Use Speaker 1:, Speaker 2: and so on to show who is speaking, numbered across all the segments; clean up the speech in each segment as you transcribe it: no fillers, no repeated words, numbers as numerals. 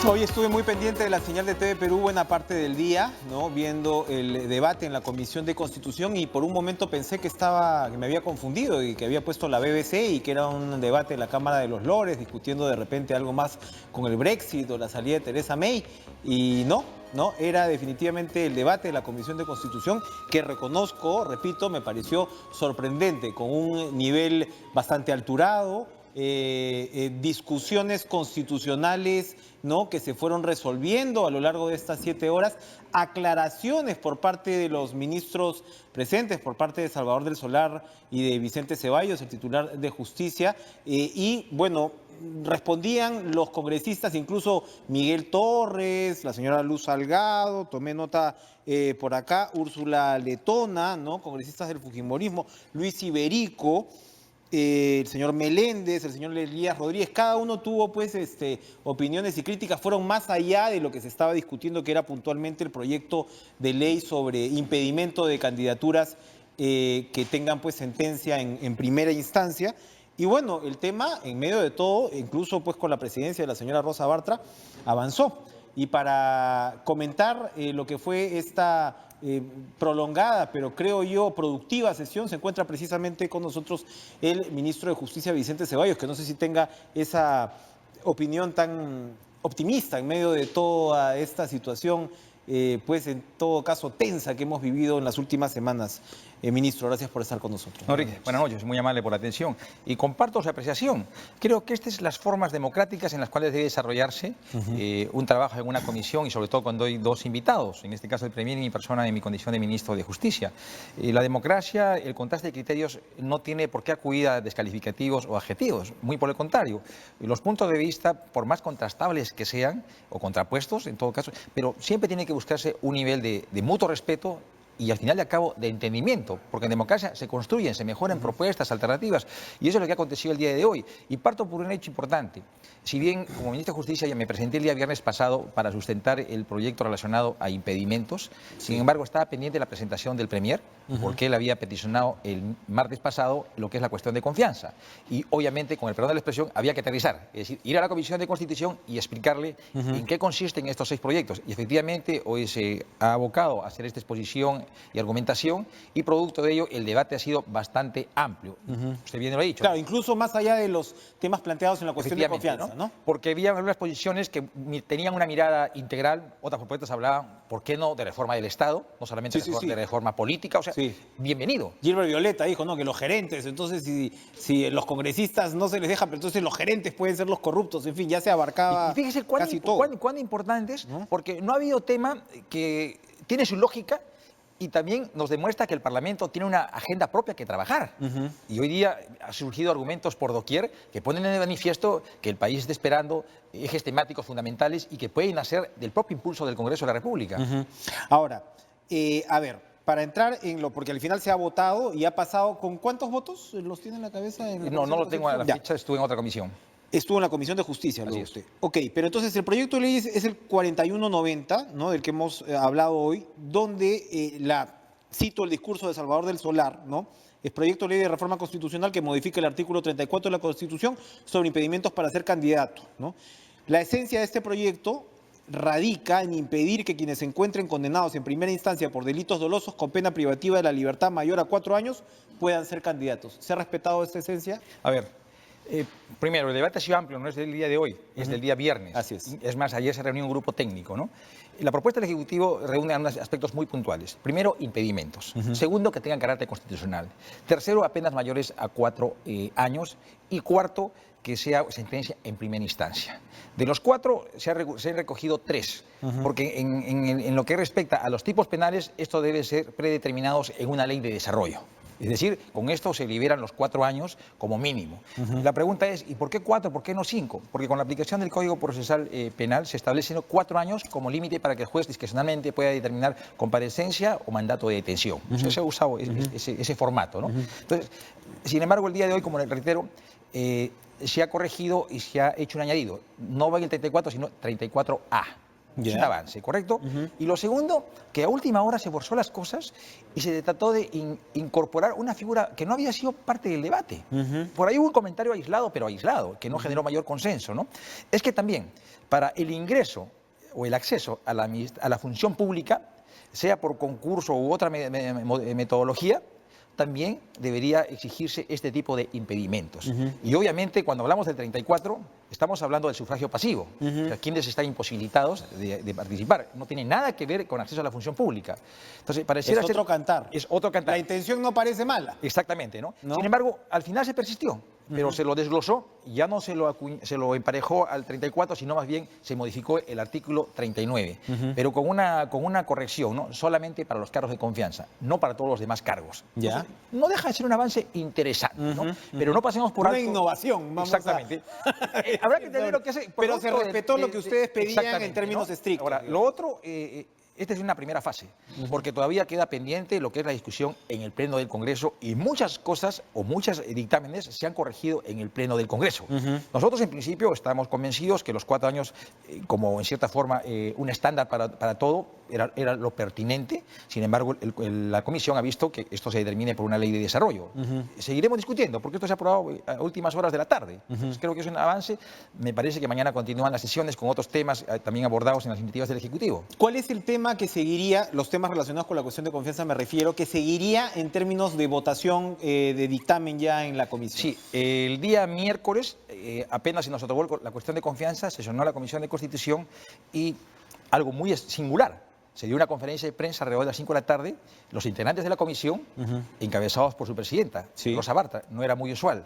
Speaker 1: Hoy estuve muy pendiente de la señal de TV Perú buena parte del día, ¿no? Viendo el debate en la Comisión de Constitución y por un momento pensé que me había confundido y que había puesto la BBC y que era un debate en la Cámara de los Lores, discutiendo de repente algo más con el Brexit o la salida de Theresa May. Y no, era definitivamente el debate de la Comisión de Constitución, que reconozco, repito, me pareció sorprendente, con un nivel bastante alturado, discusiones constitucionales, ¿no?, que se fueron resolviendo a lo largo de estas 7 horas, aclaraciones por parte de los ministros presentes, por parte de Salvador del Solar y de Vicente Ceballos, el titular de Justicia, y bueno, respondían los congresistas, incluso Miguel Torres, la señora Luz Salgado, tomé nota por acá, Úrsula Letona, ¿no?, congresistas del fujimorismo, Luis Iberico, el señor Meléndez, el señor Elías Rodríguez, cada uno tuvo pues opiniones y críticas, fueron más allá de lo que se estaba discutiendo, que era puntualmente el proyecto de ley sobre impedimento de candidaturas que tengan pues sentencia en primera instancia. Y bueno, el tema, en medio de todo, incluso pues con la presidencia de la señora Rosa Bartra, avanzó. Y para comentar lo que fue esta prolongada, pero creo yo productiva sesión, se encuentra precisamente con nosotros el ministro de Justicia, Vicente Ceballos, que no sé si tenga esa opinión tan optimista en medio de toda esta situación, pues en todo caso tensa que hemos vivido en las últimas semanas. Ministro, gracias por estar con nosotros.
Speaker 2: Enrique, buenas noches, muy amable por la atención. Y comparto su apreciación. Creo que estas son las formas democráticas en las cuales debe desarrollarse un trabajo en una comisión, y sobre todo cuando hay dos invitados, en este caso el Premier y mi persona en mi condición de ministro de Justicia. La democracia, el contraste de criterios no tiene por qué acudir a descalificativos o adjetivos, muy por el contrario. Los puntos de vista, por más contrastables que sean, o contrapuestos en todo caso, pero siempre tiene que buscarse un nivel de mutuo respeto y al final de cabo de entendimiento, porque en democracia se construyen, se mejoran propuestas, alternativas, y eso es lo que ha acontecido el día de hoy. Y parto por un hecho importante. Si bien como ministro de Justicia ya me presenté el día viernes pasado para sustentar el proyecto relacionado a impedimentos, sin embargo estaba pendiente la presentación del Premier, porque él había peticionado el martes pasado lo que es la cuestión de confianza. Y obviamente, con el perdón de la expresión, había que aterrizar, es decir, ir a la Comisión de Constitución y explicarle en qué consisten estos 6 proyectos. Y efectivamente hoy se ha abocado a hacer esta exposición y argumentación, y producto de ello el debate ha sido bastante amplio. Usted bien lo ha dicho.
Speaker 1: Claro, incluso más allá de los temas planteados en la cuestión de confianza, ¿no?
Speaker 2: Porque había algunas posiciones que tenían una mirada integral, otras propuestas hablaban, ¿por qué no?, de reforma del Estado, no solamente de reforma política, o sea, bienvenido.
Speaker 1: Gilbert Violeta dijo, no, que los gerentes, entonces si los congresistas no se les deja, pero entonces los gerentes pueden ser los corruptos, en fin, ya se abarcaba
Speaker 2: y fíjese
Speaker 1: casi todo.
Speaker 2: Cuán importantes, porque no ha habido tema que tiene su lógica, y también nos demuestra que el Parlamento tiene una agenda propia que trabajar. Y hoy día han surgido argumentos por doquier que ponen en manifiesto que el país está esperando ejes temáticos fundamentales y que pueden nacer del propio impulso del Congreso de la República.
Speaker 1: Ahora, a ver, para entrar en porque al final se ha votado y ha pasado, ¿con cuántos votos los tiene en la cabeza?
Speaker 2: No lo tengo a la fecha, estuve en otra comisión.
Speaker 1: Estuvo en la Comisión de Justicia,
Speaker 2: Así
Speaker 1: lo
Speaker 2: es.
Speaker 1: usted. Ok, pero entonces el proyecto de ley es el 4190, ¿no?, del que hemos hablado hoy, donde cito el discurso de Salvador del Solar, ¿no? Es proyecto de ley de reforma constitucional que modifica el artículo 34 de la Constitución sobre impedimentos para ser candidato, ¿no? La esencia de este proyecto radica en impedir que quienes se encuentren condenados en primera instancia por delitos dolosos con pena privativa de la libertad mayor a 4 años puedan ser candidatos. ¿Se ha respetado esta esencia?
Speaker 2: A ver. Primero, el debate ha sido amplio, no es del día de hoy, es del día viernes.
Speaker 1: Así es.
Speaker 2: Es más, ayer se reunió un grupo técnico, ¿no? La propuesta del Ejecutivo reúne unos aspectos muy puntuales. Primero, impedimentos. Segundo, que tengan carácter constitucional. Tercero, apenas mayores a 4 años. Y cuarto, que sea sentencia en primera instancia. De los 4 se han recogido 3, porque en lo que respecta a los tipos penales, esto debe ser predeterminados en una ley de desarrollo. Es decir, con esto se liberan los 4 años como mínimo. La pregunta es, ¿y por qué 4? ¿Por qué no 5? Porque con la aplicación del Código Procesal Penal se establecen 4 años como límite para que el juez discrecionalmente pueda determinar comparecencia o mandato de detención. Se ha usado ese formato, ¿no? Entonces, sin embargo, el día de hoy, como le reitero, se ha corregido y se ha hecho un añadido. No va en el 34, sino 34A. Es un avance, ¿correcto? Y lo segundo, que a última hora se forzó las cosas y se trató de incorporar una figura que no había sido parte del debate. Por ahí hubo un comentario aislado, pero aislado, que no generó mayor consenso, ¿no? Es que también, para el ingreso o el acceso a la función pública, sea por concurso u otra metodología, también debería exigirse este tipo de impedimentos. Y obviamente cuando hablamos del 34, estamos hablando del sufragio pasivo, o sea, quienes están imposibilitados de participar. No tiene nada que ver con acceso a la función pública. Entonces, pareciera
Speaker 1: es otro cantar.
Speaker 2: Es otro cantar.
Speaker 1: La intención no parece mala.
Speaker 2: Exactamente, ¿no?
Speaker 1: ¿No?
Speaker 2: Sin embargo, al final se persistió, pero se lo desglosó, ya no se lo emparejó al 34, sino más bien se modificó el artículo 39, pero con una corrección, ¿no? Solamente para los cargos de confianza, no para todos los demás cargos.
Speaker 1: Ya.
Speaker 2: Entonces, no deja de ser un avance interesante, ¿no? Pero no pasemos por
Speaker 1: una
Speaker 2: alto.
Speaker 1: innovación, vamos
Speaker 2: Exactamente. Habrá que entender lo que hace.
Speaker 1: Pero se respetó lo que ustedes pedían en términos estrictos.
Speaker 2: Ahora, lo otro, esta es una primera fase, porque todavía queda pendiente lo que es la discusión en el Pleno del Congreso y muchas cosas o muchos dictámenes se han corregido en el Pleno del Congreso. Nosotros, en principio, estamos convencidos que los 4 años, como en cierta forma un estándar para todo, era lo pertinente. Sin embargo, la Comisión ha visto que esto se determine por una ley de desarrollo. Seguiremos discutiendo, porque esto se ha aprobado a últimas horas de la tarde. Entonces, creo que es un avance. Me parece que mañana continúan las sesiones con otros temas también abordados en las iniciativas del Ejecutivo.
Speaker 1: ¿Cuál es el tema que seguiría, los temas relacionados con la cuestión de confianza me refiero, que seguiría en términos de votación de dictamen ya en la comisión?
Speaker 2: Sí, el día miércoles, apenas se nos otorgó la cuestión de confianza, sesionó la Comisión de Constitución y algo muy singular. Se dio una conferencia de prensa alrededor de las 5 de la tarde, los integrantes de la comisión, encabezados por su presidenta, Rosa Bartra, no era muy usual.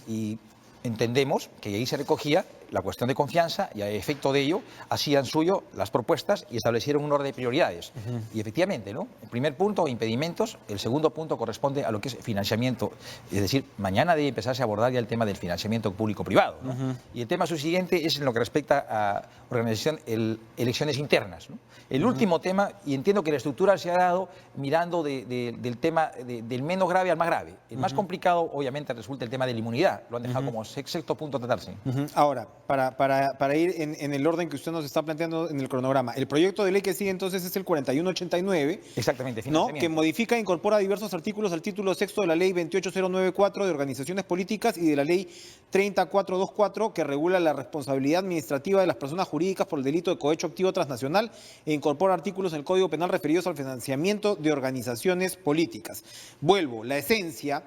Speaker 2: Y entendemos que ahí se recogía la cuestión de confianza y a efecto de ello hacían suyo las propuestas y establecieron un orden de prioridades. Y efectivamente, ¿no? El primer punto, impedimentos. El segundo punto corresponde a lo que es financiamiento. Es decir, mañana debe empezarse a abordar ya el tema del financiamiento público-privado, ¿no? Y el tema subsiguiente es en lo que respecta a elecciones internas, ¿no? El último tema, y entiendo que la estructura se ha dado mirando del tema del menos grave al más grave. El más complicado, obviamente, resulta el tema de la inmunidad. Lo han dejado como sexto punto a tratarse.
Speaker 1: Ahora, para ir en el orden que usted nos está planteando en el cronograma, el proyecto de ley que sigue entonces es el 4189.
Speaker 2: Exactamente,
Speaker 1: ¿no? Que modifica e incorpora diversos artículos al título sexto de la ley 28094 de organizaciones políticas y de la ley 30424 que regula la responsabilidad administrativa de las personas jurídicas por el delito de cohecho activo transnacional e incorpora artículos en el Código Penal referidos al financiamiento de organizaciones políticas. Vuelvo, la esencia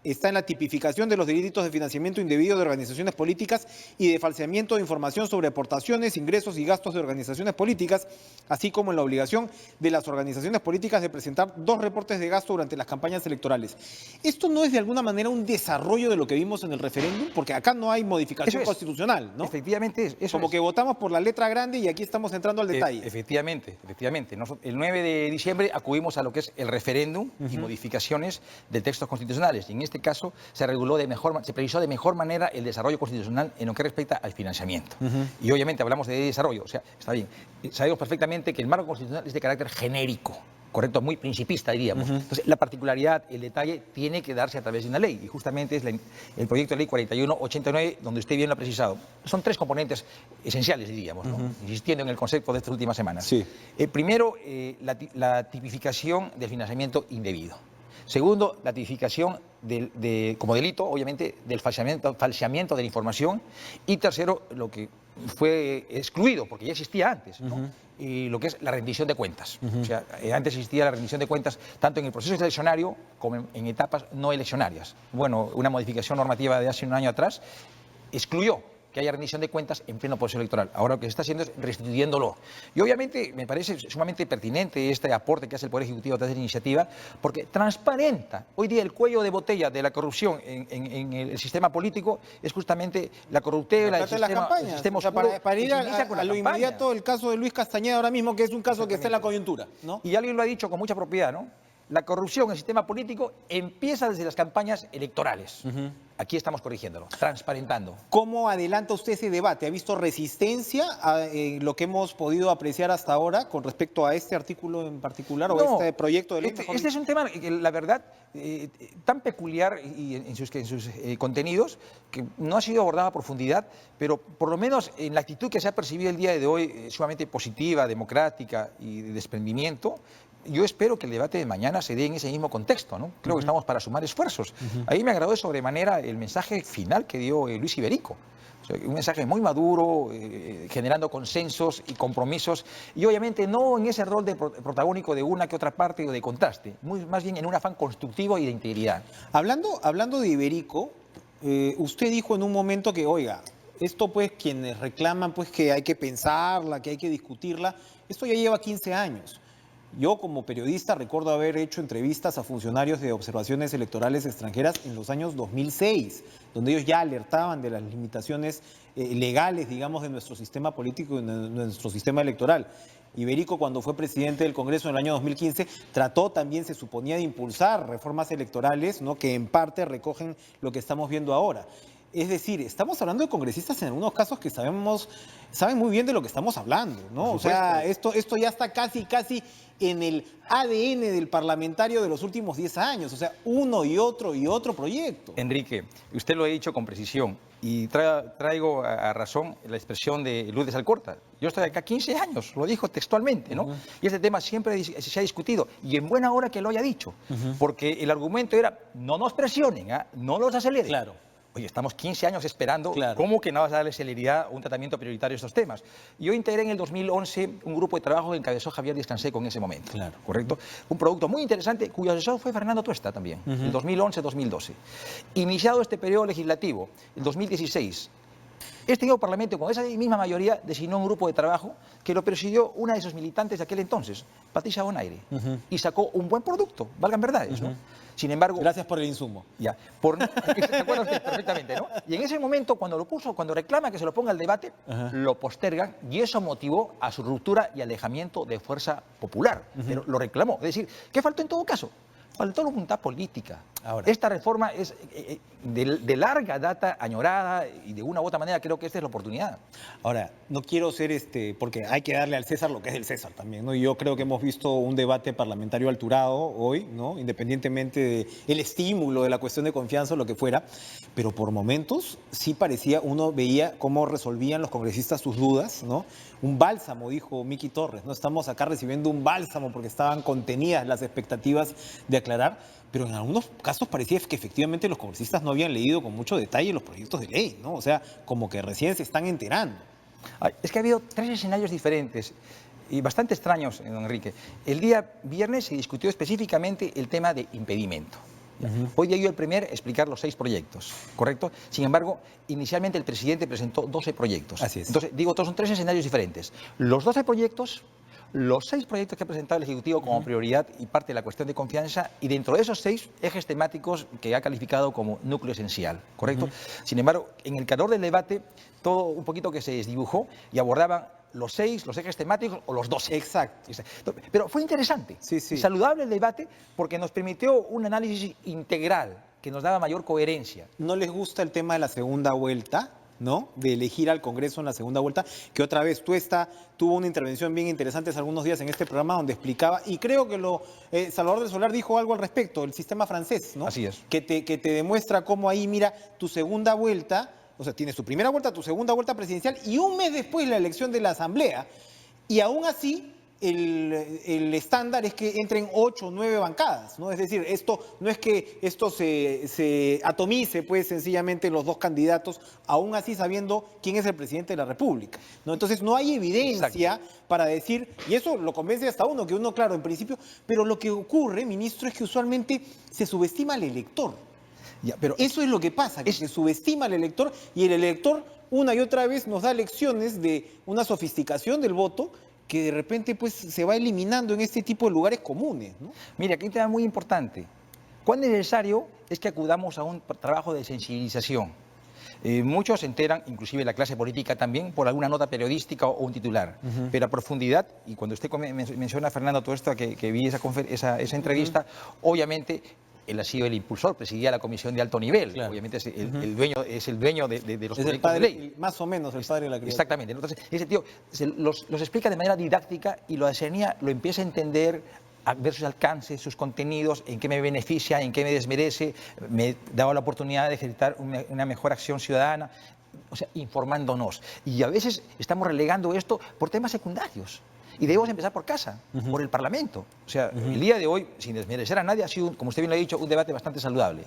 Speaker 1: está en la tipificación de los delitos de financiamiento indebido de organizaciones políticas y de falseamiento de información sobre aportaciones, ingresos y gastos de organizaciones políticas, así como en la obligación de las organizaciones políticas de presentar 2 reportes de gasto durante las campañas electorales. ¿Esto no es de alguna manera un desarrollo de lo que vimos en el referéndum? Porque acá no hay modificación constitucional, ¿no?
Speaker 2: Efectivamente, eso
Speaker 1: como que votamos por la letra grande y aquí estamos entrando al detalle.
Speaker 2: Efectivamente. El 9 de diciembre acudimos a lo que es el referéndum y modificaciones de textos constitucionales. Y en este caso se precisó de mejor manera el desarrollo constitucional en lo que respecta al financiamiento. Y obviamente hablamos de desarrollo, o sea, está bien. Sabemos perfectamente que el marco constitucional es de carácter genérico, correcto, muy principista, diríamos. Entonces, la particularidad, el detalle, tiene que darse a través de una ley. Y justamente es el proyecto de ley 4189, donde usted bien lo ha precisado. Son 3 componentes esenciales, diríamos, ¿no? Insistiendo en el concepto de estas últimas semanas.
Speaker 1: Sí.
Speaker 2: Primero, la tipificación del financiamiento indebido. Segundo, la tipificación como delito, obviamente, del falseamiento de la información. Y tercero, lo que fue excluido, porque ya existía antes, ¿no? Y lo que es la rendición de cuentas. O sea, antes existía la rendición de cuentas tanto en el proceso eleccionario como en etapas no eleccionarias. Bueno, una modificación normativa de hace un año atrás excluyó que haya rendición de cuentas en pleno proceso electoral. Ahora lo que se está haciendo es restituyéndolo. Y obviamente me parece sumamente pertinente este aporte que hace el Poder Ejecutivo a través de la iniciativa, porque transparenta. Hoy día el cuello de botella de la corrupción en el sistema político es justamente la corruptela, el sistema oscuro.
Speaker 1: Para ir a lo inmediato, el caso de Luis Castañeda ahora mismo, que es un caso que está en la coyuntura, ¿no?
Speaker 2: Y alguien lo ha dicho con mucha propiedad, ¿no? La corrupción en el sistema político empieza desde las campañas electorales. Aquí estamos corrigiéndolo, transparentando.
Speaker 1: ¿Cómo adelanta usted ese debate? ¿Ha visto resistencia a lo que hemos podido apreciar hasta ahora con respecto a este artículo en particular o este proyecto de ley?
Speaker 2: Este es un tema que, la verdad, tan peculiar y en sus contenidos, que no ha sido abordado a profundidad, pero por lo menos en la actitud que se ha percibido el día de hoy, sumamente positiva, democrática y de desprendimiento. Yo espero que el debate de mañana se dé en ese mismo contexto, ¿no? Creo que estamos para sumar esfuerzos. Ahí me agradó de sobremanera el mensaje final que dio Luis Iberico. O sea, un mensaje muy maduro, generando consensos y compromisos, y obviamente no en ese rol de protagónico de una que otra parte o de contraste, más bien en un afán constructivo y de integridad.
Speaker 1: Hablando de Iberico, usted dijo en un momento que, oiga, esto pues quienes reclaman pues que hay que pensarla, que hay que discutirla, esto ya lleva 15 años. Yo como periodista recuerdo haber hecho entrevistas a funcionarios de observaciones electorales extranjeras en los años 2006, donde ellos ya alertaban de las limitaciones legales, digamos, de nuestro sistema político y de nuestro sistema electoral. Iberico, cuando fue presidente del Congreso en el año 2015, trató también, se suponía, de impulsar reformas electorales, ¿no?, que en parte recogen lo que estamos viendo ahora. Es decir, estamos hablando de congresistas en algunos casos que saben muy bien de lo que estamos hablando, ¿no? O sea, esto ya está casi en el ADN del parlamentario de los últimos 10 años. O sea, uno y otro proyecto.
Speaker 2: Enrique, usted lo ha dicho con precisión y traigo a razón la expresión de Lourdes Alcorta. Yo estoy acá 15 años, lo dijo textualmente, ¿no? Y este tema siempre se ha discutido y en buena hora que lo haya dicho, porque el argumento era, no nos presionen, no los aceleren.
Speaker 1: Claro.
Speaker 2: Oye, estamos 15 años esperando, ¿cómo que no vas a darle celeridad a un tratamiento prioritario a estos temas? Yo integré en el 2011 un grupo de trabajo que encabezó Javier Díaz-Canseco en ese momento, ¿correcto? Un producto muy interesante cuyo asesor fue Fernando Tuesta también, el 2011-2012. Iniciado este periodo legislativo, el 2016, este nuevo Parlamento, con esa misma mayoría, designó un grupo de trabajo que lo presidió una de sus militantes de aquel entonces, Patricia Bonaire, y sacó un buen producto, valgan verdades, ¿no? Sin embargo...
Speaker 1: Gracias por el insumo.
Speaker 2: Ya, ¿se acuerda usted perfectamente, no? Y en ese momento, cuando reclama que se lo ponga al debate, lo postergan y eso motivó a su ruptura y alejamiento de Fuerza Popular. Pero lo reclamó. Es decir, ¿qué faltó en todo caso? Faltó la voluntad política. Ahora, esta reforma es de larga data añorada y de una u otra manera creo que esta es la oportunidad.
Speaker 1: Ahora, no quiero ser porque hay que darle al César lo que es del César también, ¿no? Y yo creo que hemos visto un debate parlamentario alturado hoy, ¿no? Independientemente del estímulo, de la cuestión de confianza o lo que fuera, pero por momentos sí parecía, uno veía cómo resolvían los congresistas sus dudas, ¿no? Un bálsamo, dijo Miki Torres, ¿no? Estamos acá recibiendo un bálsamo porque estaban contenidas las expectativas de aclarar, pero en algunos casos parecía que efectivamente los congresistas no habían leído con mucho detalle los proyectos de ley, ¿no? O sea, como que recién se están enterando.
Speaker 2: Es que ha habido 3 escenarios diferentes y bastante extraños, don Enrique. El día viernes se discutió específicamente el tema de impedimento. Hoy día yo el Premier explicar los 6 proyectos, ¿correcto? Sin embargo, inicialmente el presidente presentó 12 proyectos.
Speaker 1: Así es.
Speaker 2: Entonces, digo, son 3 escenarios diferentes. Los 12 proyectos, los 6 proyectos que ha presentado el Ejecutivo como prioridad y parte de la cuestión de confianza, y dentro de esos 6 ejes temáticos que ha calificado como núcleo esencial, ¿correcto? Sin embargo, en el calor del debate, todo un poquito que se desdibujó y abordaban los 6, los ejes temáticos o los 12.
Speaker 1: Exacto.
Speaker 2: Pero fue interesante, saludable el debate porque nos permitió un análisis integral que nos daba mayor coherencia.
Speaker 1: ¿No les gusta el tema de la segunda vuelta? ¿No? De elegir al Congreso en la segunda vuelta, que otra vez tuvo una intervención bien interesante hace algunos días en este programa donde explicaba, y creo que Salvador del Solar dijo algo al respecto, el sistema francés, ¿no?
Speaker 2: Así es.
Speaker 1: Que te demuestra cómo ahí, mira, tu segunda vuelta, o sea, tienes tu primera vuelta, tu segunda vuelta presidencial, y un mes después la elección de la Asamblea, y aún así el estándar es que entren 8 o 9 bancadas, ¿no? Es decir, esto no es que esto se atomice, pues, sencillamente los 2 candidatos, aún así sabiendo quién es el presidente de la República, ¿no? Entonces no hay evidencia para decir, y eso lo convence hasta uno, que uno, claro, en principio, pero lo que ocurre, ministro, es que usualmente se subestima al elector. Pero eso es lo que pasa, que se subestima al elector y el elector una y otra vez nos da lecciones de una sofisticación del voto que de repente pues se va eliminando en este tipo de lugares comunes, ¿no?
Speaker 2: Mira, aquí hay un tema muy importante. ¿Cuán necesario es que acudamos a un trabajo de sensibilización? Muchos se enteran, inclusive la clase política también, por alguna nota periodística o un titular. Pero a profundidad, y cuando usted menciona a Fernando Tuesta, que vi esa entrevista, obviamente él ha sido el impulsor, presidía la comisión de alto nivel,
Speaker 1: Claro.
Speaker 2: obviamente es el dueño de los
Speaker 1: Es el
Speaker 2: proyectos de
Speaker 1: padre,
Speaker 2: ley.
Speaker 1: más o menos el padre de la criatura.
Speaker 2: Exactamente. Entonces, ese tío los explica de manera didáctica y la ciudadanía lo empieza a entender, a ver sus alcances, sus contenidos, en qué me beneficia, en qué me desmerece, me daba la oportunidad de ejercitar una mejor acción ciudadana, o sea, informándonos. Y a veces estamos relegando esto por temas secundarios. Y debemos empezar por casa, por el Parlamento. O sea, el día de hoy, sin desmerecer a nadie, ha sido, como usted bien lo ha dicho, un debate bastante saludable.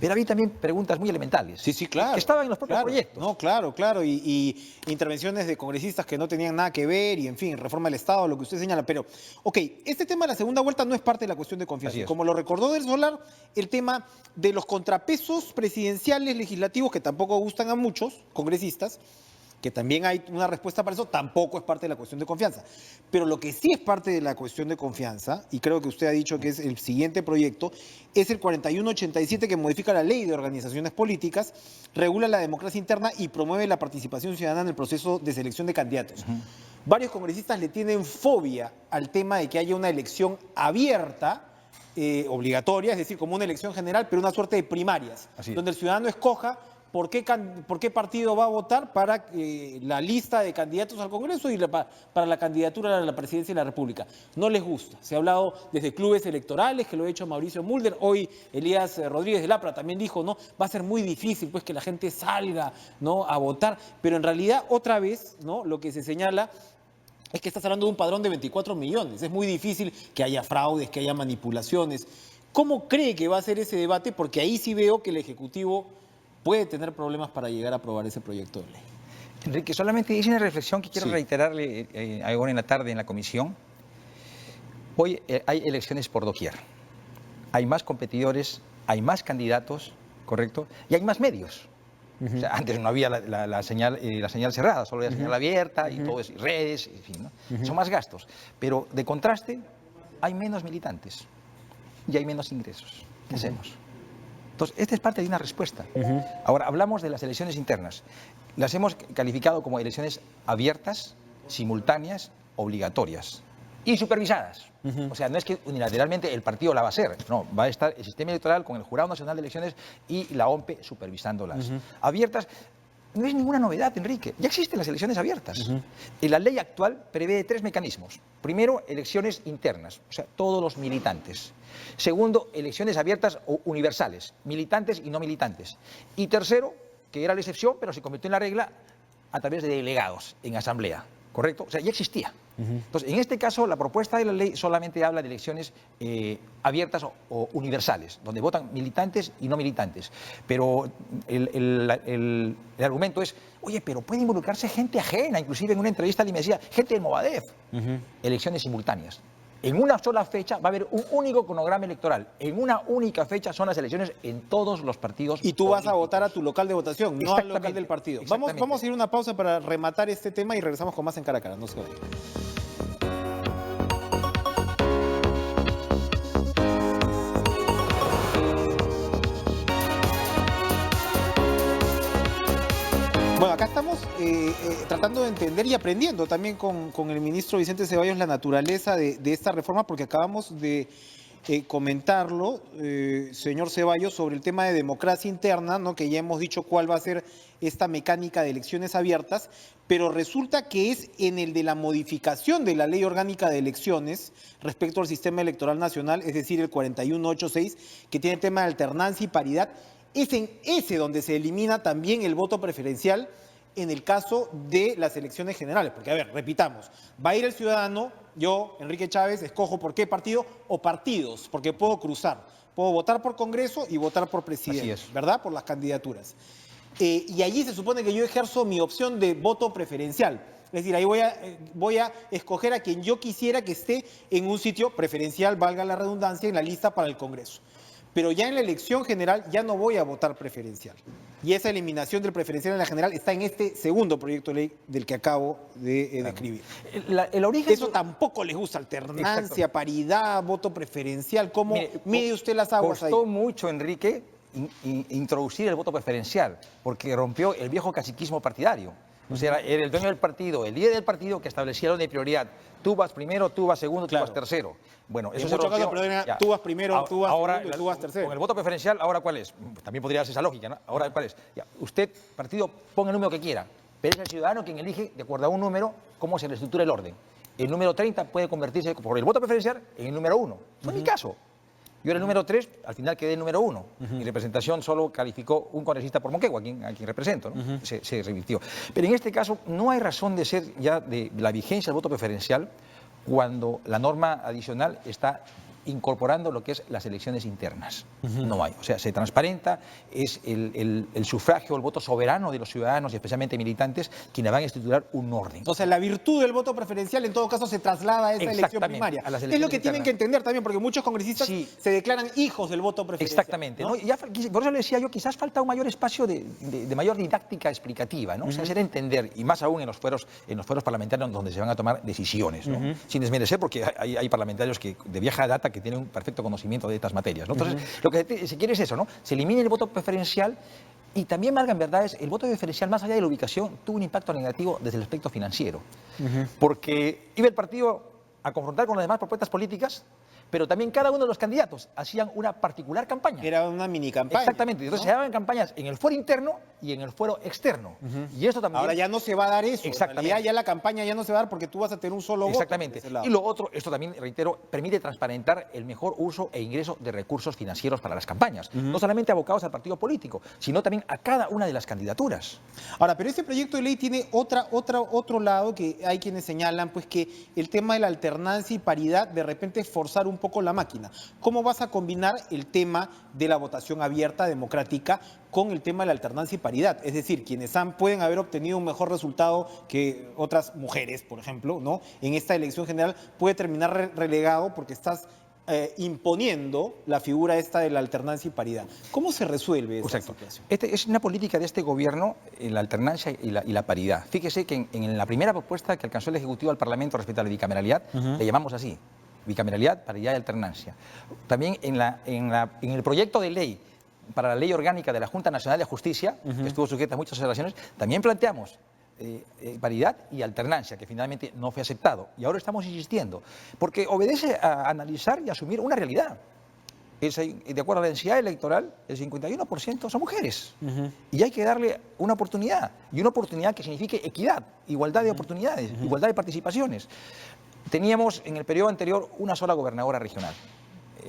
Speaker 2: Pero había también preguntas muy elementales.
Speaker 1: Sí, claro.
Speaker 2: Que estaban en los propios
Speaker 1: claro.
Speaker 2: proyectos.
Speaker 1: No, claro. Y intervenciones de congresistas que no tenían nada que ver, y en fin, reforma del Estado, lo que usted señala. Pero, ok, este tema de la segunda vuelta no es parte de la cuestión de confianza.
Speaker 2: Así es.
Speaker 1: Como lo recordó del Solar, el tema de los contrapesos presidenciales legislativos, que tampoco gustan a muchos congresistas, que también hay una respuesta para eso, tampoco es parte de la cuestión de confianza. Pero lo que sí es parte de la cuestión de confianza, y creo que usted ha dicho que es el siguiente proyecto, es el 4187, que modifica la ley de organizaciones políticas, regula la democracia interna y promueve la participación ciudadana en el proceso de selección de candidatos. Varios congresistas le tienen fobia al tema de que haya una elección abierta, obligatoria, es decir, como una elección general, pero una suerte de primarias,
Speaker 2: Así es.
Speaker 1: donde el ciudadano escoja por qué partido va a votar para la lista de candidatos al Congreso y para la candidatura a la presidencia de la República. No les gusta. Se ha hablado desde clubes electorales, que lo ha hecho Mauricio Mulder. Hoy Elías Rodríguez de Lapra también dijo, ¿no? Va a ser muy difícil pues que la gente salga, ¿no?, a votar. Pero en realidad, otra vez, ¿no?, lo que se señala es que estás hablando de un padrón de 24 millones. Es muy difícil que haya fraudes, que haya manipulaciones. ¿Cómo cree que va a ser ese debate? Porque ahí sí veo que el Ejecutivo puede tener problemas para llegar a aprobar ese proyecto de ley.
Speaker 2: Enrique, solamente hice una reflexión que quiero
Speaker 1: Sí.
Speaker 2: reiterarle ahora en la tarde en la comisión. Hoy hay elecciones por doquier. Hay más competidores, hay más candidatos, ¿correcto? Y hay más medios. O sea, antes no había la señal cerrada, solo había señal abierta y todo eso, y redes, en fin, ¿no? Son más gastos. Pero de contraste, hay menos militantes y hay menos ingresos. ¿Qué hacemos? Entonces, esta es parte de una respuesta. Ahora, hablamos de las elecciones internas. Las hemos calificado como elecciones abiertas, simultáneas, obligatorias y supervisadas. O sea, no es que unilateralmente el partido la va a hacer, no, va a estar el sistema electoral con el Jurado Nacional de Elecciones y la OMPE supervisándolas. Abiertas. No es ninguna novedad, Enrique. Ya existen las elecciones abiertas. Y la ley actual prevé 3 mecanismos. Primero, elecciones internas, o sea, todos los militantes. Segundo, elecciones abiertas o universales, militantes y no militantes. Y tercero, que era la excepción, pero se convirtió en la regla, a través de delegados en asamblea. ¿Correcto? O sea, ya existía. Entonces, en este caso, la propuesta de la ley solamente habla de elecciones abiertas o universales, donde votan militantes y no militantes. Pero el argumento es, oye, pero puede involucrarse gente ajena. Inclusive en una entrevista me decía, gente del Movadef. Elecciones simultáneas. En una sola fecha va a haber un único cronograma electoral. En una única fecha son las elecciones en todos los partidos.
Speaker 1: Y tú vas a
Speaker 2: políticos.
Speaker 1: votar a tu local de votación, no al local del partido.
Speaker 2: Exactamente.
Speaker 1: Vamos a ir a una pausa para rematar este tema y regresamos con más en Cara a Cara. No se vayan. Bueno, acá estamos tratando de entender y aprendiendo también con el ministro Vicente Ceballos la naturaleza de esta reforma, porque acabamos de comentarlo, señor Ceballos, sobre el tema de democracia interna, ¿no?, que ya hemos dicho cuál va a ser esta mecánica de elecciones abiertas, pero resulta que es en el de la modificación de la Ley Orgánica de Elecciones respecto al Sistema Electoral Nacional, es decir, el 4186, que tiene el tema de alternancia y paridad. Es en ese donde se elimina también el voto preferencial en el caso de las elecciones generales. Porque, a ver, repitamos, va a ir el ciudadano, yo, Enrique Chávez, escojo por qué partido o partidos, porque puedo cruzar. Puedo votar por Congreso y votar por presidente,
Speaker 2: Así es.
Speaker 1: ¿verdad? Por las candidaturas. Y allí se supone que yo ejerzo mi opción de voto preferencial. Es decir, ahí voy a escoger a quien yo quisiera que esté en un sitio preferencial, valga la redundancia, en la lista para el Congreso. Pero ya en la elección general ya no voy a votar preferencial. Y esa eliminación del preferencial en la general está en este segundo proyecto de ley del que acabo de describir.
Speaker 2: El origen
Speaker 1: Eso tampoco les gusta, alternancia, paridad, voto preferencial. ¿Cómo mide usted las aguas ahí?
Speaker 2: Costó mucho, Enrique, introducir el voto preferencial, porque rompió el viejo caciquismo partidario. O sea, era el dueño del partido, el líder del partido que establecía el orden de prioridad. Tú vas primero, tú vas segundo,
Speaker 1: Claro.
Speaker 2: tú vas tercero. Bueno, eso
Speaker 1: En
Speaker 2: se
Speaker 1: muchos
Speaker 2: rompió.
Speaker 1: casos, pero era
Speaker 2: Ya.
Speaker 1: tú vas primero, tú vas
Speaker 2: Ahora,
Speaker 1: segundo y tú vas tercero.
Speaker 2: con el voto preferencial, ¿ahora cuál es? También podría darse esa lógica, ¿no? ¿Ahora cuál es? Ya, usted, partido, ponga el número que quiera, pero es el ciudadano quien elige, de acuerdo a un número, cómo se le estructura el orden. El número 30 puede convertirse, por el voto preferencial, en el número 1. Fue mi caso. Yo era el número 3, al final quedé el número 1. Mi representación solo calificó un congresista por Moquegua, a quien represento, ¿no? Se revirtió. Pero en este caso no hay razón de ser ya de la vigencia del voto preferencial cuando la norma adicional está incorporando lo que es las elecciones internas. No hay. O sea, se transparenta, es el sufragio, el voto soberano de los ciudadanos y especialmente militantes quienes van a estructurar un orden.
Speaker 1: O sea, la virtud del voto preferencial en todo caso se traslada a esa elección
Speaker 2: Exactamente,
Speaker 1: primaria.
Speaker 2: a las
Speaker 1: Es lo
Speaker 2: elecciones
Speaker 1: que tienen
Speaker 2: internas.
Speaker 1: que entender también, porque muchos congresistas
Speaker 2: Sí.
Speaker 1: se declaran hijos del voto preferencial.
Speaker 2: Exactamente, ¿no? Por eso le decía yo, quizás falta un mayor espacio de mayor didáctica explicativa, ¿no? O sea, hacer entender, y más aún en los fueros parlamentarios donde se van a tomar decisiones, ¿no? Sin desmerecer, porque hay parlamentarios que de vieja data que tienen un perfecto conocimiento de estas materias, ¿no? Entonces, lo que se quiere es eso, ¿no? Se elimine el voto preferencial y también valgan verdades, el voto preferencial, más allá de la ubicación, tuvo un impacto negativo desde el aspecto financiero, porque iba el partido a confrontar con las demás propuestas políticas, pero también cada uno de los candidatos hacían una particular campaña.
Speaker 1: Era una mini campaña.
Speaker 2: Exactamente, entonces se daban campañas en el fuero interno y en el fuero externo. Y esto también...
Speaker 1: Ahora ya no se va a dar eso.
Speaker 2: Exactamente.
Speaker 1: En realidad ya la campaña ya no se va a dar porque tú vas a tener un solo voto.
Speaker 2: Exactamente.
Speaker 1: por ese lado.
Speaker 2: Y lo otro, esto también, reitero, permite transparentar el mejor uso e ingreso de recursos financieros para las campañas. No solamente abocados al partido político, sino también a cada una de las candidaturas.
Speaker 1: Ahora, pero este proyecto de ley tiene otro lado que hay quienes señalan, pues que el tema de la alternancia y paridad de repente es forzar un poco la máquina. ¿Cómo vas a combinar el tema de la votación abierta, democrática, con el tema de la alternancia y paridad? Es decir, quienes pueden haber obtenido un mejor resultado que otras mujeres, por ejemplo, ¿no? En esta elección general puede terminar relegado porque estás imponiendo la figura esta de la alternancia y paridad. ¿Cómo se resuelve esa situación?
Speaker 2: Es una política de este gobierno, la alternancia y la paridad. Fíjese que en la primera propuesta que alcanzó el Ejecutivo al Parlamento respecto a la bicameralidad, le llamamos así: bicameralidad, paridad y alternancia. También en el proyecto de ley para la ley orgánica de la Junta Nacional de Justicia, que estuvo sujeta a muchas observaciones, también planteamos paridad y alternancia, que finalmente no fue aceptado. Y ahora estamos insistiendo, porque obedece a analizar y asumir una realidad. De acuerdo a la densidad electoral, el 51% son mujeres. Y hay que darle una oportunidad, y una oportunidad que signifique equidad, igualdad de oportunidades, igualdad de participaciones. Teníamos en el periodo anterior una sola gobernadora regional.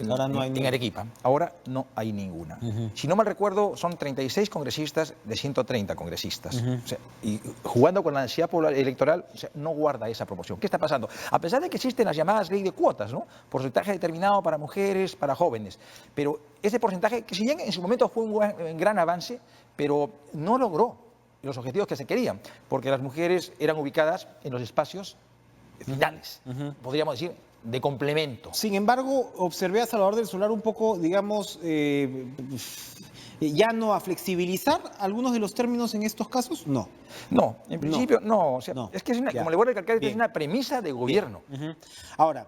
Speaker 1: Ahora no hay
Speaker 2: en Arequipa. Ahora no hay ninguna. Si no mal recuerdo, son 36 congresistas de 130 congresistas. O sea, y jugando con la densidad electoral, o sea, no guarda esa proporción. ¿Qué está pasando? A pesar de que existen las llamadas ley de cuotas, ¿no? Porcentaje determinado para mujeres, para jóvenes. Pero ese porcentaje, que si bien en su momento fue un gran avance, pero no logró los objetivos que se querían, porque las mujeres eran ubicadas en los espacios finales, podríamos decir, de complemento.
Speaker 1: Sin embargo, observé a Salvador del Solar un poco, digamos, ya no a flexibilizar algunos de los términos en estos casos, no.
Speaker 2: No, en principio no. O sea,
Speaker 1: no.
Speaker 2: Es que es
Speaker 1: Ya.
Speaker 2: como le vuelvo a recalcar,
Speaker 1: Bien.
Speaker 2: es una premisa de gobierno.
Speaker 1: Ahora,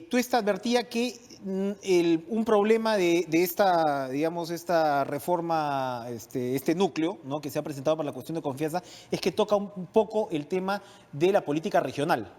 Speaker 1: tú advertía que un problema de esta, digamos, esta reforma, este núcleo, ¿no?, que se ha presentado para la cuestión de confianza, es que toca un poco el tema de la política regional.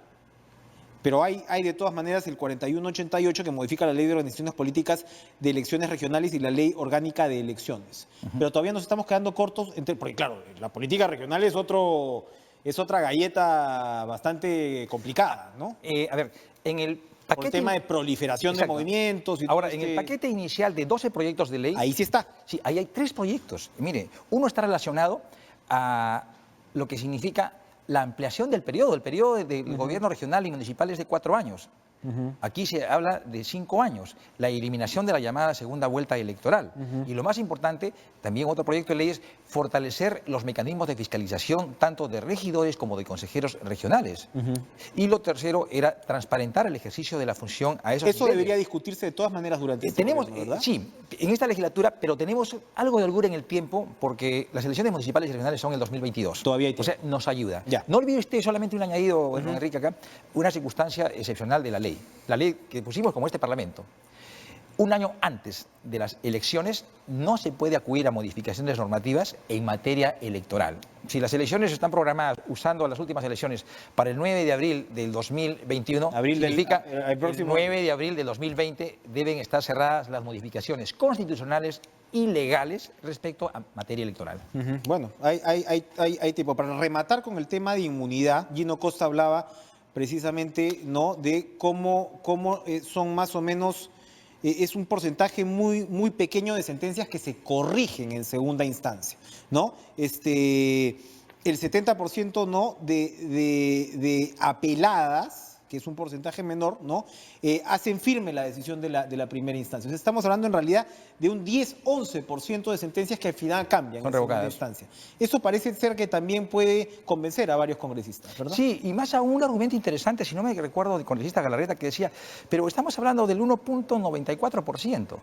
Speaker 1: Pero hay de todas maneras el 4188 que modifica la Ley de Organizaciones Políticas de Elecciones Regionales y la Ley Orgánica de Elecciones. Pero todavía nos estamos quedando cortos, porque claro, la política regional es otra galleta bastante complicada, ¿no?
Speaker 2: A ver, en el
Speaker 1: Por
Speaker 2: paquete...
Speaker 1: el tema de proliferación
Speaker 2: Exacto.
Speaker 1: de movimientos. Y
Speaker 2: Ahora,
Speaker 1: todo
Speaker 2: en el paquete inicial de 12 proyectos de ley...
Speaker 1: Ahí sí está.
Speaker 2: Sí, ahí hay 3 proyectos. Y mire, uno está relacionado a lo que significa la ampliación del periodo. El periodo del gobierno regional y municipal es de 4 años. Aquí se habla de 5 años, la eliminación de la llamada segunda vuelta electoral. Y lo más importante, también otro proyecto de ley, es fortalecer los mecanismos de fiscalización tanto de regidores como de consejeros regionales. Y lo tercero era transparentar el ejercicio de la función a esos
Speaker 1: Eso
Speaker 2: niveles.
Speaker 1: debería discutirse de todas maneras durante este
Speaker 2: Tenemos,
Speaker 1: gobierno, ¿verdad?
Speaker 2: sí, en esta legislatura, pero tenemos algo de holgura en el tiempo porque las elecciones municipales y regionales son el 2022.
Speaker 1: Todavía hay
Speaker 2: O sea,
Speaker 1: tiempo.
Speaker 2: nos ayuda.
Speaker 1: Ya.
Speaker 2: No olvide usted, solamente un añadido, Enrique, acá, una circunstancia excepcional de la ley. La ley que pusimos como este Parlamento. Un año antes de las elecciones no se puede acudir a modificaciones normativas en materia electoral. Si las elecciones están programadas usando las últimas elecciones para el 9 de abril del 2021, significa el 9 de abril del 2020 deben estar cerradas las modificaciones constitucionales y legales respecto a materia electoral.
Speaker 1: Bueno, hay tiempo. Para rematar con el tema de inmunidad, Gino Costa hablaba precisamente, ¿no?, de cómo son más o menos, es un porcentaje muy pequeño de sentencias que se corrigen en segunda instancia, ¿no? El 70%, ¿no?, de apeladas, que es un porcentaje menor, ¿no?, hacen firme la decisión de la primera instancia. O sea, estamos hablando en realidad de un 10-11% de sentencias que al final cambian
Speaker 2: Son
Speaker 1: en segunda
Speaker 2: revocadas.
Speaker 1: instancia. Eso parece ser que también puede convencer a varios congresistas, ¿verdad?
Speaker 2: Sí, y más aún un argumento interesante, si no me recuerdo, del congresista Galarreta, que decía, pero estamos hablando del 1.94%.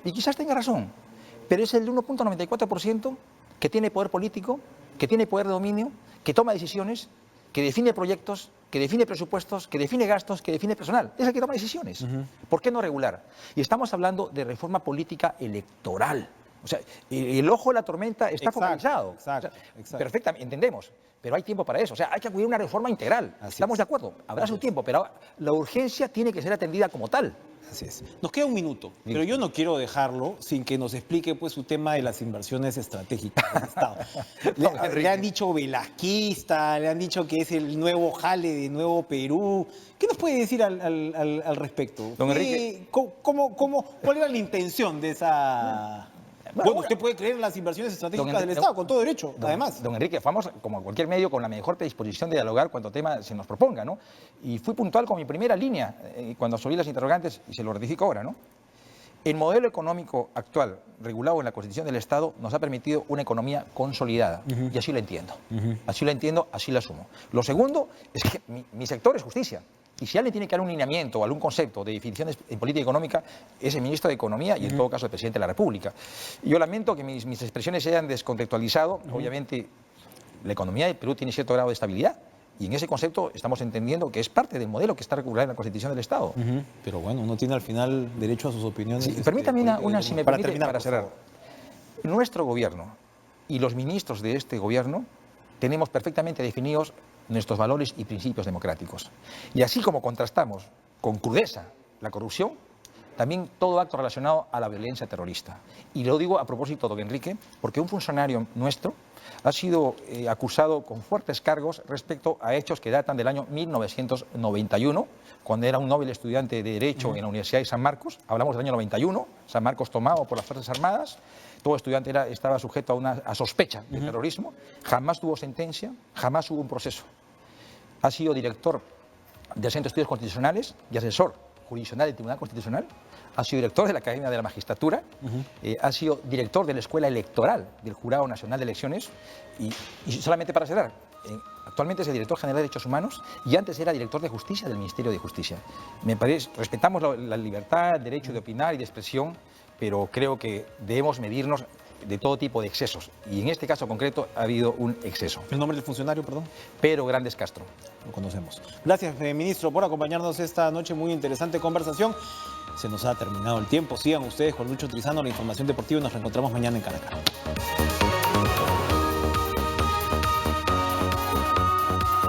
Speaker 2: Y quizás tenga razón, pero es el 1.94% que tiene poder político, que tiene poder de dominio, que toma decisiones, que define proyectos, que define presupuestos, que define gastos, que define personal. Es el que toma decisiones. ¿Por qué no regular? Y estamos hablando de reforma política electoral. O sea, el ojo de la tormenta está focalizado.
Speaker 1: Exacto.
Speaker 2: Perfectamente, entendemos. Pero hay tiempo para eso. O sea, hay que acudir a una reforma integral. Estamos de acuerdo. Habrá su tiempo, pero la urgencia tiene que ser atendida como tal.
Speaker 1: Así es. Nos queda un minuto, pero yo no quiero dejarlo sin que nos explique pues su tema de las inversiones estratégicas del Estado. Le han dicho velasquista, le han dicho que es el nuevo jale de Nuevo Perú. ¿Qué nos puede decir al respecto?
Speaker 2: Don Enrique.
Speaker 1: ¿Cuál era la intención de esa...? Bueno, usted puede creer en las inversiones estratégicas del Estado, con todo derecho, además.
Speaker 2: Don Enrique, vamos, como cualquier medio, con la mejor predisposición de dialogar cuanto tema se nos proponga, ¿no? Y fui puntual con mi primera línea cuando subí las interrogantes, y se lo ratifico ahora, ¿no? El modelo económico actual, regulado en la Constitución del Estado, nos ha permitido una economía consolidada, y así lo entiendo. Así lo entiendo, así lo asumo. Lo segundo es que mi sector es justicia. Y si alguien tiene que dar un lineamiento o algún concepto de definiciones en política económica, es el ministro de Economía y en todo caso el presidente de la República. Yo lamento que mis expresiones se hayan descontextualizado. Obviamente la economía de Perú tiene cierto grado de estabilidad y en ese concepto estamos entendiendo que es parte del modelo que está regulado en la Constitución del Estado.
Speaker 1: Pero bueno, uno tiene al final derecho a sus opiniones.
Speaker 2: Sí, permítame si me permite,
Speaker 1: terminar,
Speaker 2: para cerrar. Nuestro gobierno y los ministros de este gobierno tenemos perfectamente definidos nuestros valores y principios democráticos. Y así como contrastamos con crudeza la corrupción, también todo acto relacionado a la violencia terrorista. Y lo digo a propósito, don Enrique, porque un funcionario nuestro ha sido acusado con fuertes cargos respecto a hechos que datan del año 1991, cuando era un noble estudiante de Derecho en la Universidad de San Marcos. Hablamos del año 91, San Marcos tomado por las Fuerzas Armadas. Todo estudiante estaba sujeto a sospecha de terrorismo. Jamás tuvo sentencia, jamás hubo un proceso. Ha sido director del Centro de Estudios Constitucionales y asesor jurisdiccional del Tribunal Constitucional. Ha sido director de la Academia de la Magistratura. Ha sido director de la Escuela Electoral del Jurado Nacional de Elecciones. Y solamente para cerrar, actualmente es el director general de Derechos Humanos y antes era director de Justicia del Ministerio de Justicia. Me parece, respetamos la libertad, el derecho de opinar y de expresión, pero creo que debemos medirnos de todo tipo de excesos. Y en este caso concreto ha habido un exceso.
Speaker 1: ¿El nombre del funcionario, perdón?
Speaker 2: Pedro Grandes Castro.
Speaker 1: Lo conocemos. Gracias, ministro, por acompañarnos esta noche. Muy interesante conversación. Se nos ha terminado el tiempo. Sigan ustedes con Lucho Trizano, la información deportiva, y nos reencontramos mañana en Caracas.